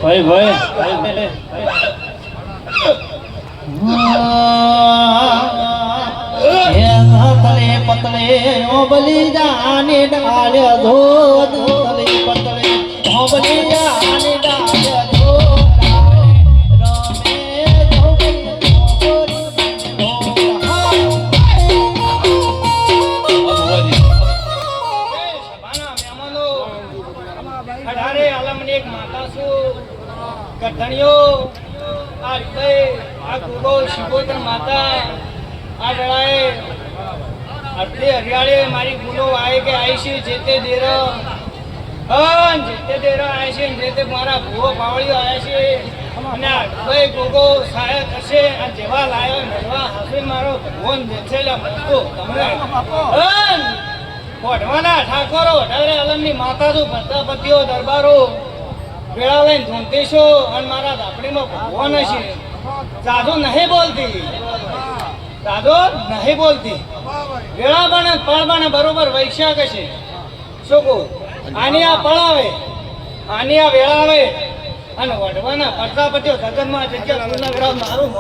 ભાઈ ભાઈ પતલે પતલે બલી જાને ડાલ ધોધ પતલે બલી જાને ડાલ ગઢણિયો આ રીતે આ ગુગો શિકોતર માતા આ ડળાએ અડધી હરિયાળે મારી ગુનો આય કે આઈશી જેતે દેર જેતે દેર આઈશી જેતે મારા ભૂવો પાવળીઓ આયા છે અને આ ભાઈ ગુગો સહાય કરશે આ જેવા લાયો મેળવા હવે મારો ભગવાન દેખેલા મોટો તમને કોઢવાના ઠાકોરો અઢારે આલમની માતા જો પ્રજાપતિઓ દરબારો વેળા લઈને ધૂમતીશો અને મારા ધાપડીમાં ભગવાન છે જાદુ નહીં બોલતી જાદુ નહીં બોલતી વેળા બને પળ બને બરોબર વૈશ્યા કશે શું કહું આની આ પળ આવે આની આ વેળા આવે અને વઢવાના પ્રજાપતિઓ જગતમાં જગ્યા મારું